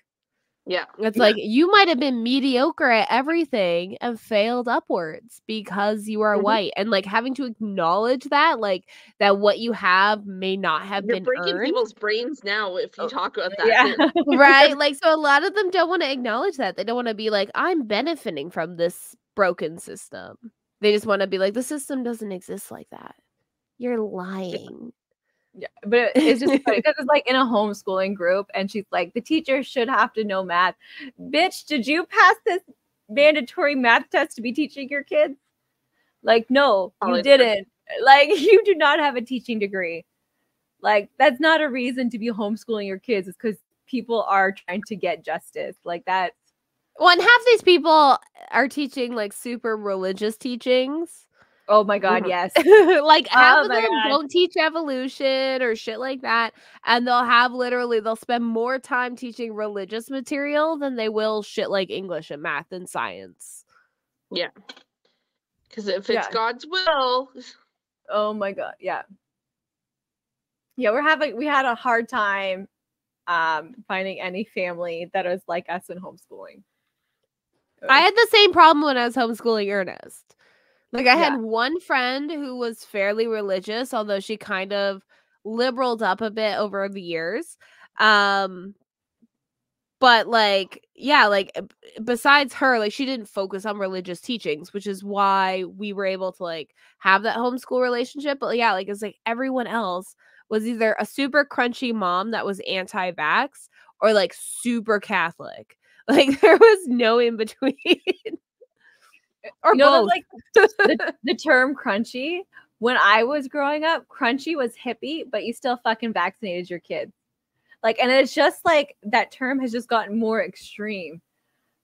Yeah. It's like you might have been mediocre at everything and failed upwards because you are white. And like having to acknowledge that, like that what you have may not have been breaking earned. people's brains now if you talk about that. Yeah. Right? Like so a lot of them don't want to acknowledge that. They don't want to be like, I'm benefiting from this broken system. They just want to be like, the system doesn't exist like that. You're lying. Yeah, but it's just funny because it's like in a homeschooling group and she's like, the teacher should have to know math. Bitch, did you pass this mandatory math test to be teaching your kids? Like, no, you didn't. Like, you do not have a teaching degree. Like, that's not a reason to be homeschooling your kids. It's because people are trying to get justice. Like, that's. Well, and half these people are teaching like super religious teachings. Oh my God, yes. Like half of them don't teach evolution or shit like that. And they'll spend more time teaching religious material than they will shit like English and math and science. Yeah. Because if it's God's will. Oh my God, yeah. Yeah, we had a hard time finding any family that was like us in homeschooling. I had the same problem when I was homeschooling Ernest. Like I had one friend who was fairly religious, although she kind of liberaled up a bit over the years. But like, yeah, like besides her, like she didn't focus on religious teachings, which is why we were able to like have that homeschool relationship. But yeah, like it's like everyone else was either a super crunchy mom that was anti-vax or like super Catholic. Like there was no in between. Or both. Like the term crunchy. When I was growing up, crunchy was hippie, but you still fucking vaccinated your kids. Like, and it's just like that term has just gotten more extreme.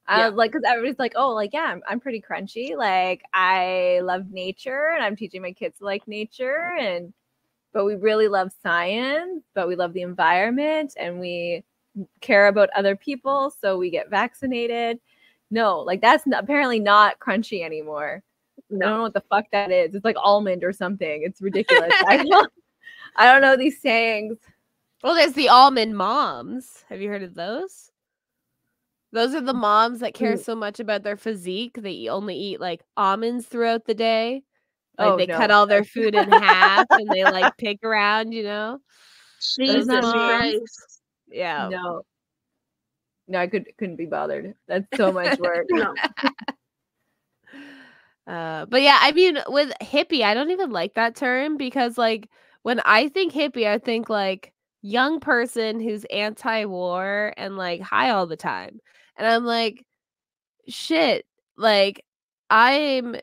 Like, because everybody's like, oh, like, yeah, I'm pretty crunchy. Like, I love nature and I'm teaching my kids to like nature. But we really love science, but we love the environment and we care about other people. So we get vaccinated. No, like, that's apparently not crunchy anymore. No. I don't know what the fuck that is. It's like almond or something. It's ridiculous. I don't know these sayings. Well, there's the almond moms. Have you heard of those? Those are the moms that care so much about their physique. They only eat like almonds throughout the day. Like they cut all their food in half and they like pick around, you know? Jesus Christ. Yeah. No, I couldn't be bothered. That's so much work. No. But yeah, I mean, with hippie, I don't even like that term because, like, when I think hippie, I think like young person who's anti-war and like high all the time. And I'm like, shit, like, I'm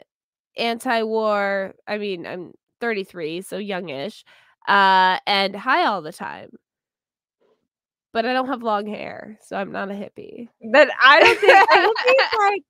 anti-war. I mean, I'm 33, so youngish, and high all the time. But I don't have long hair, so I'm not a hippie. But I don't think like.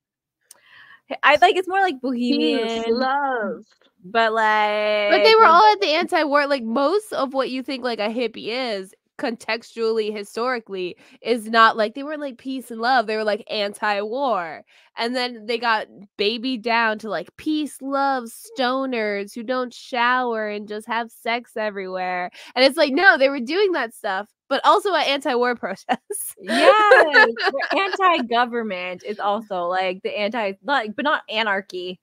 I like it's more like bohemian Peace, love. But they were all at the anti-war. Like most of what you think like a hippie is contextually, historically, is not like they weren't like peace and love. They were like anti-war, and then they got babied down to like peace, love, stoners who don't shower and just have sex everywhere. And it's like, no, they were doing that stuff, but also at anti-war protests. Yes, anti-government is also like the but not anarchy.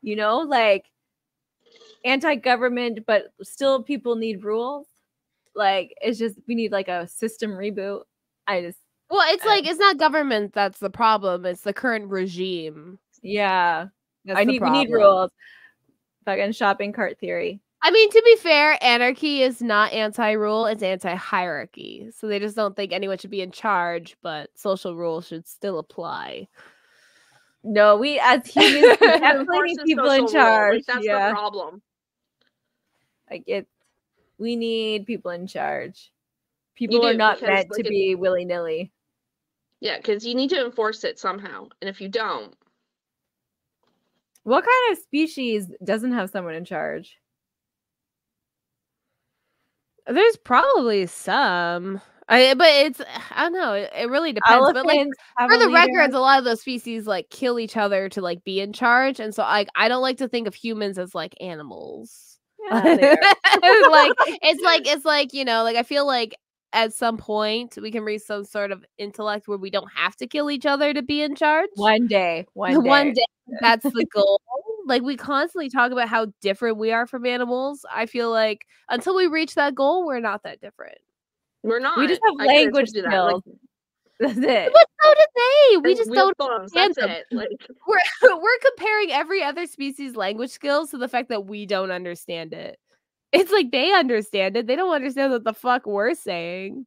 You know, like anti-government, but still people need rules. Like it's just we need like a system reboot. Well, it's like it's not government that's the problem. It's the current regime. Yeah, we need rules. Fucking shopping cart theory. I mean, to be fair, anarchy is not anti-rule, it's anti-hierarchy. So they just don't think anyone should be in charge, but social rules should still apply. No, we as humans definitely need people in charge. Like, that's the problem. Like we need people in charge. People are not meant to be willy-nilly. Yeah, because you need to enforce it somehow. And if you don't. What kind of species doesn't have someone in charge? There's probably some. But I don't know. It really depends. But like for the records, a lot of those species like kill each other to like be in charge. And so I don't like to think of humans as like animals. Yeah, like it's like, you know, like I feel like at some point we can reach some sort of intellect where we don't have to kill each other to be in charge. One day. That's the goal. Like we constantly talk about how different we are from animals. I feel like until we reach that goal, we're not that different. We're not. We just have language skills. That's it. But so did they. We just don't understand them. It. Like we're comparing every other species' language skills to the fact that we don't understand it. It's like they understand it. They don't understand what the fuck we're saying.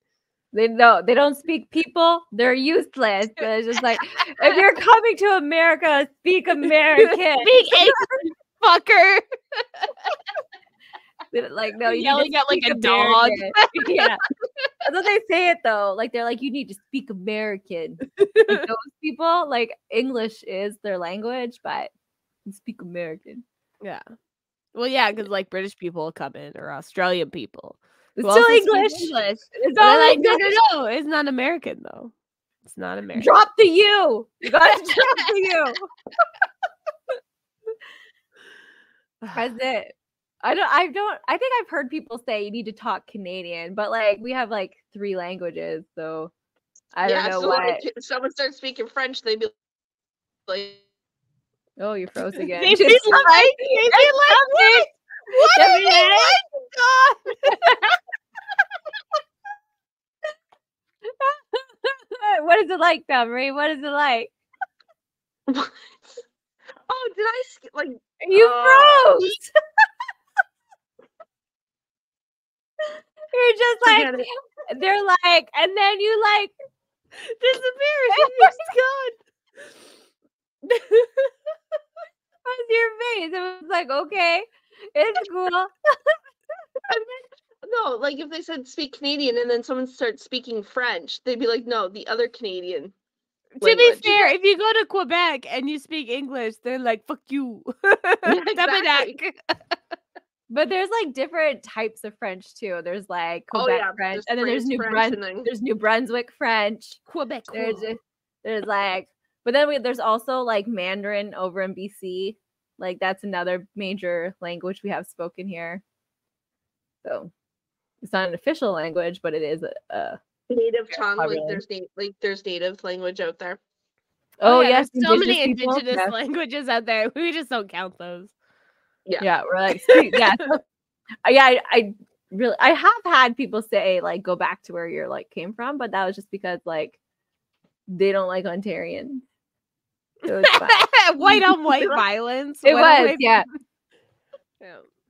They don't speak people. They're useless. It's just like if you're coming to America, speak American. Speak English, fucker. Like no, you yelling at like a dog. Yeah, that's what they say it though. Like they're like you need to speak American. Like those people, like English is their language, but you speak American. Yeah. Well, yeah, because like British people come in or Australian people. It's still English. It's all like, no, it's not American though. It's not American. Drop the U. You gotta drop the U. That's it. I think I've heard people say you need to talk Canadian, but like we have like 3 languages, so I don't know what. Like, if someone starts speaking French, they'd be like, "Oh, you're froze again." They'd be like, what? What is it? God. What is it like, Marie? What is it like? What? Oh, did I like? You froze. You're just like they're like, and then you like disappear. She's gone. like, okay, it's cool. No, like if they said speak Canadian and then someone starts speaking French, they'd be like, no, the other Canadian language. To be fair, if you go to Quebec and you speak English, they're like, fuck you. Yeah, exactly. But there's like different types of French too. There's like Quebec French, and then there's there's New Brunswick French. Quebec. There's like, but then there's also like Mandarin over in BC. Like that's another major language we have spoken here. So it's not an official language, but it is a native tongue. Like there's native language out there. Oh yes, there's so many indigenous languages out there. We just don't count those. Yeah, we're like, yeah, I really, I have had people say like go back to where you're like came from, but that was just because like they don't like Ontarians. So it's fine. White on white violence. It was, yeah.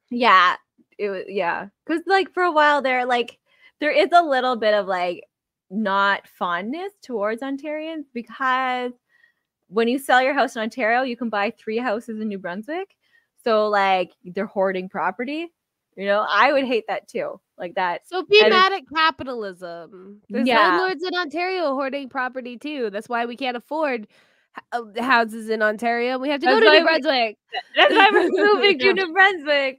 Yeah. It was, yeah, because like for a while there, like there is a little bit of like not fondness towards Ontarians, because when you sell your house in Ontario, you can buy 3 houses in New Brunswick. So like they're hoarding property. You know, I would hate that too. Like that. So be mad at capitalism. There's landlords in Ontario hoarding property too. That's why we can't afford houses in Ontario. We have to go to New Brunswick. That's why we're moving to New Brunswick.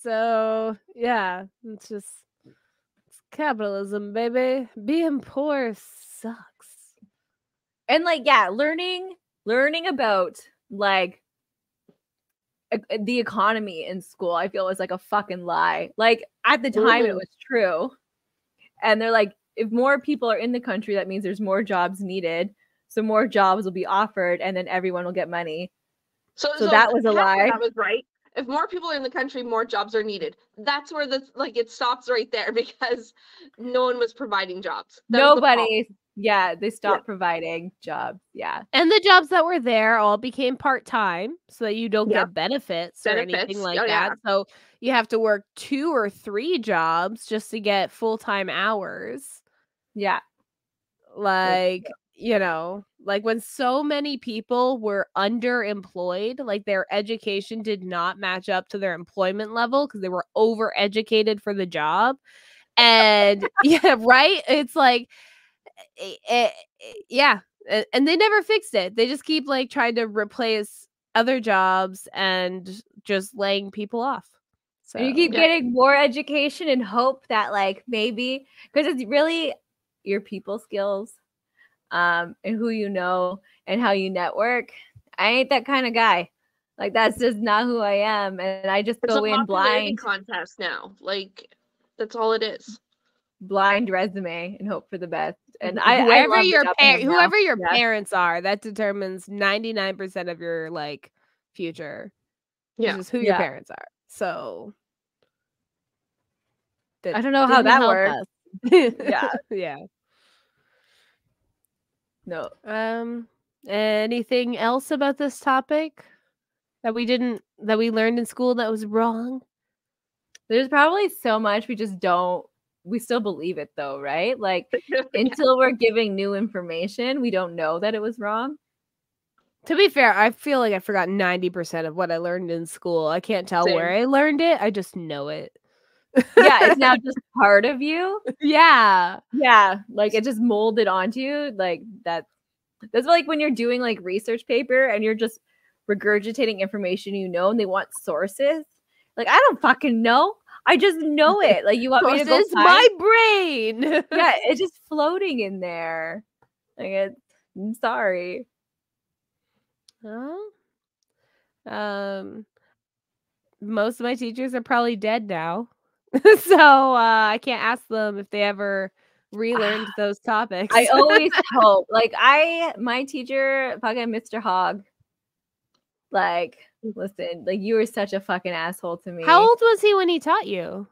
So yeah, it's capitalism, baby. Being poor sucks. And like, yeah, learning about like the economy in school, I feel was like a fucking lie. Like at the time it was true. And they're like, if more people are in the country, that means there's more jobs needed. So more jobs will be offered and then everyone will get money. So that was a lie. That was right. If more people are in the country, more jobs are needed. That's where it stops right there, because no one was providing jobs. Nobody. Yeah, they stopped providing jobs. Yeah. And the jobs that were there all became part-time so that you don't get benefits or anything like that. Yeah. So you have to work 2 or 3 jobs just to get full-time hours. Yeah. Like, you know, like when so many people were underemployed, like their education did not match up to their employment level because they were overeducated for the job. And yeah, right? It's like, yeah, and they never fixed it. They just keep like trying to replace other jobs and just laying people off. So you keep getting more education and hope that like maybe, because it's really your people skills and who you know and how you network. I ain't that kind of guy. Like that's just not who I am, and I just go in blind. Contest now, like that's all it is. Blind resume and hope for the best. And whoever your parents are, that determines 99% of your like future. Yeah, just who your parents are. So I don't know how that works. Yeah. No. Anything else about this topic that we learned in school that was wrong? There's probably so much we still believe it though, right? Like until we're giving new information, we don't know that it was wrong. To be fair, I feel like I forgot 90% of what I learned in school. I can't tell where I learned it. I just know it. Yeah, it's now just part of you. Yeah. Yeah, like it just molded onto you. Like that's like when you're doing like research paper and you're just regurgitating information you know, and they want sources. Like I don't fucking know. I just know it. Like you want me to go find my brain. Yeah, it's just floating in there. Like I'm sorry. Most of my teachers are probably dead now. So I can't ask them if they ever relearned those topics. I always hope. Like my teacher, fucking Mr. Hogg, like listen, like you were such a fucking asshole to me. How old was he when he taught you?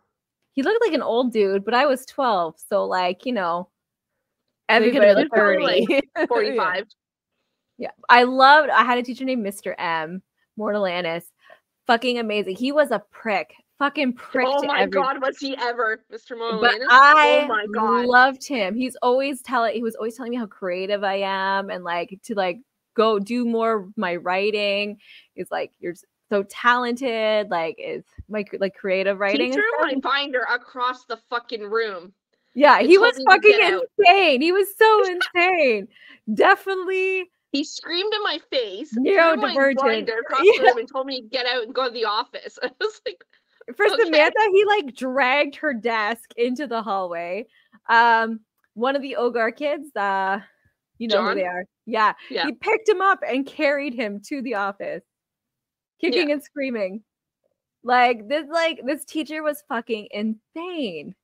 He looked like an old dude, but I was 12. So like, you know, everybody was 30. 45. Yeah. I had a teacher named Mr. M. Mortalantis. Fucking amazing. He was a prick. Fucking prick. Oh my God, was he ever, Mr. Mortalantis? But I loved him. He was always telling me how creative I am and like to like go do more of my writing. He's like, you're so talented. Like, it's my like creative writing. Teacher in my binder across the fucking room. Yeah, he was told me to fucking get out. insane. He was so insane. Definitely He screamed in my face, threw my neurodivergent. binder across the room and told me to get out and go to the office. I was like, For okay. Samantha, he like dragged her desk into the hallway. One of the Ogar kids, you know who John? they are. Yeah. Yeah. He picked him up and carried him to the office, kicking and screaming. Like this teacher was fucking insane.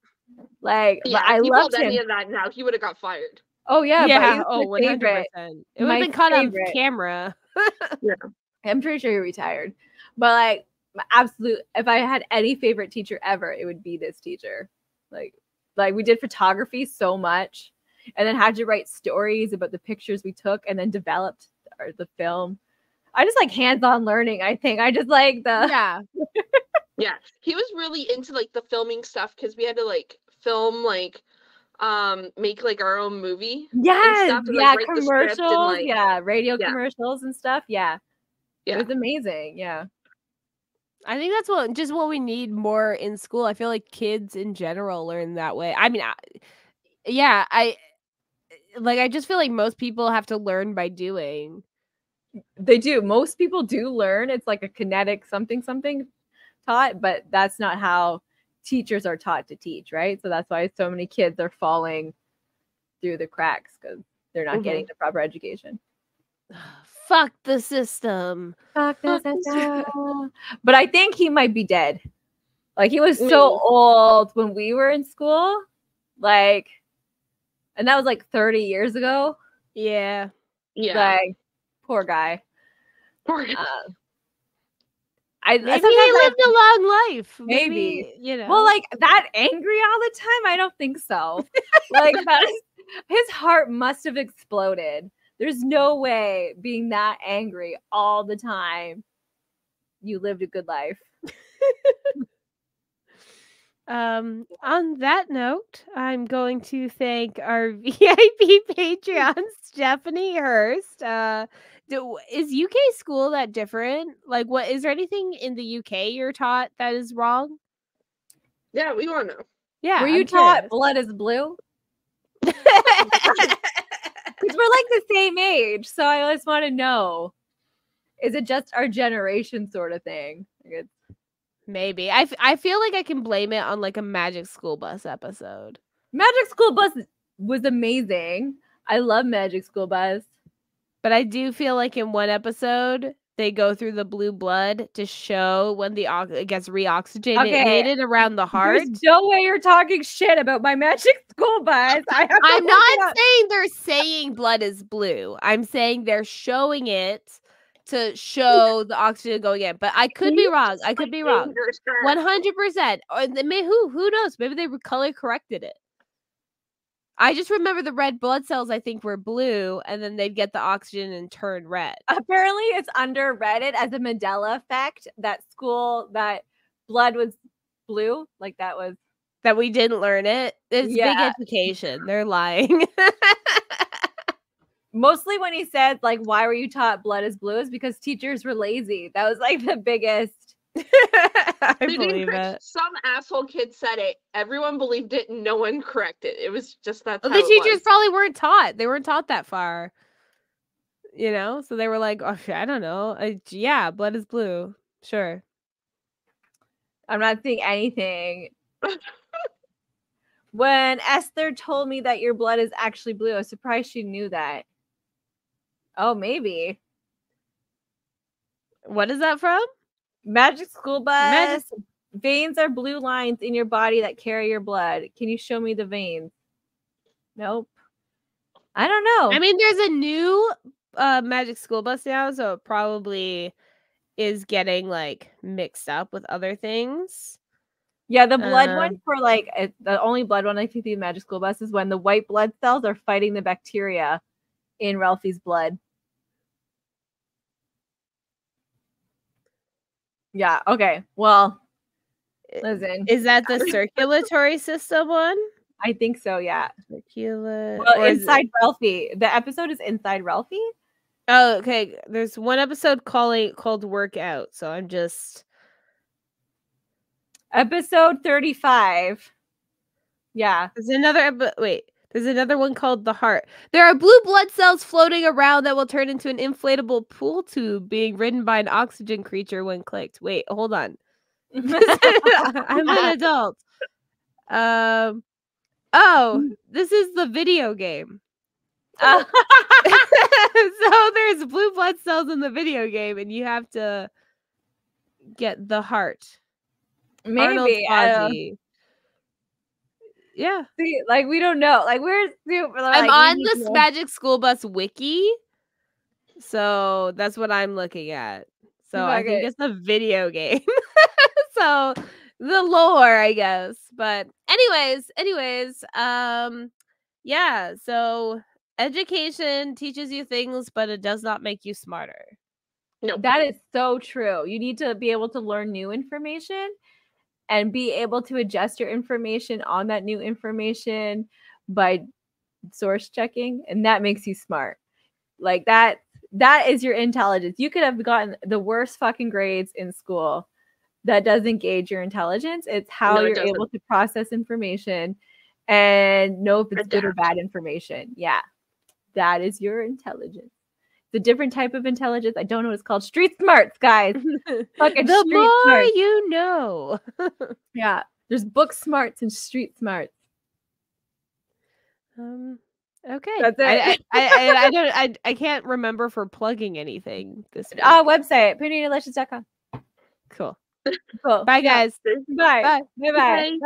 Like, Yeah, but I if he loved pulled him. any of that now, he would have got fired. Oh yeah, Yeah. but he was my 100%. favorite. It would have My been caught on favorite. camera. Yeah. I'm pretty sure he retired. But like, my absolute, if I had any favorite teacher ever, it would be this teacher. Like we did photography so much, and then had to write stories about the pictures we took, and then developed the film. I just like hands-on learning. I think I just like the Yeah, he was really into like the filming stuff because we had to like film like make like our own movie. yes, stuff and, yeah, like, write the script commercials, and, like, yeah, radio yeah. commercials and stuff. Yeah, Yeah. it was amazing. Yeah. I think that's what we need more in school. I feel like kids in general learn that way. I mean, I just feel like most people have to learn by doing. They do. Most people do learn. It's like a kinetic something taught, but that's not how teachers are taught to teach, right? So that's why so many kids are falling through the cracks because they're not getting the proper education. Fuck the system. Fuck the system. But I think he might be dead. Like, he was so old when we were in school. Like, and that was like 30 years ago. Yeah. Yeah. Like, poor guy. Poor guy. Maybe he lived a long life. Maybe, you know. Well, like, that angry all the time? I don't think so. Like, his heart must have exploded. There's no way being that angry all the time. You lived a good life. On that note, I'm going to thank our VIP Patreon, Stephanie Hurst. Is UK school that different? Like, what is there anything in the UK you're taught that is wrong? Yeah, we want to know. Yeah. Were you taught blood is blue? Because we're like the same age, so I just want to know: is it just our generation sort of thing? Maybe. I feel like I can blame it on like a Magic School Bus episode. Magic School Bus was amazing. I love Magic School Bus. But I do feel like in one episode, they go through the blue blood to show when it gets reoxygenated around the heart. There's no way you're talking shit about my Magic School Bus. I'm not saying they're saying blood is blue. I'm saying they're showing it to show the oxygen going in. But I could be wrong. I could be wrong. 100%. Or who knows? Maybe they color corrected it. I just remember the red blood cells, I think, were blue, and then they'd get the oxygen and turn red. Apparently, it's under Reddit as a Mandela effect that blood was blue. Like, that we didn't learn it. It's big education. They're lying. Mostly when he said, like, why were you taught blood is blue is because teachers were lazy. That was like the biggest. I believe it. Some asshole kid said it. Everyone believed it and no one corrected. It was just that. The teachers probably weren't taught. They weren't taught that far. You know? So they were like, oh, I don't know. Yeah, blood is blue. Sure. I'm not seeing anything. When Esther told me that your blood is actually blue, I was surprised she knew that. Oh, maybe. What is that from? Magic School Bus. Veins are blue lines in your body that carry your blood. Can you show me the veins? Nope. I don't know. I mean, there's a new Magic School Bus now, so it probably is getting like mixed up with other things. Yeah, the blood one for like the only blood one I think the Magic School Bus is when the white blood cells are fighting the bacteria in Ralphie's blood. Yeah, okay. Well, listen. Is that the circulatory system one? I think so, yeah. Well, Inside Ralphie. The episode is Inside Ralphie. Oh, okay. There's one episode called Workout, so I'm just Episode 35. Yeah. There's another one called The Heart. There are blue blood cells floating around that will turn into an inflatable pool tube being ridden by an oxygen creature when clicked. Wait, hold on. I'm an adult. Oh, this is the video game. So there's blue blood cells in the video game, and you have to get the heart. Maybe. Yeah. See, like we don't know. Like I'm on this Magic School Bus wiki, so that's what I'm looking at. So I think it's a video game. So the lore, I guess. But anyways, yeah. So education teaches you things, but it does not make you smarter. No, that is so true. You need to be able to learn new information and be able to adjust your information on that new information by source checking, and that makes you smart. Like that is your intelligence. You could have gotten the worst fucking grades in school. That doesn't gauge your intelligence. It's how you're able to process information and know if it's good or bad information. Yeah. That is your intelligence. It's a different type of intelligence. I don't know what it's called. Street smarts, guys. Fucking the street more smarts. you know. Yeah. There's book smarts and street smarts. Okay. That's it. I can't remember for plugging anything this week. Website, uneditedlushes.com. Cool. Cool. Bye, guys. Bye. Bye. Bye. Bye. Bye.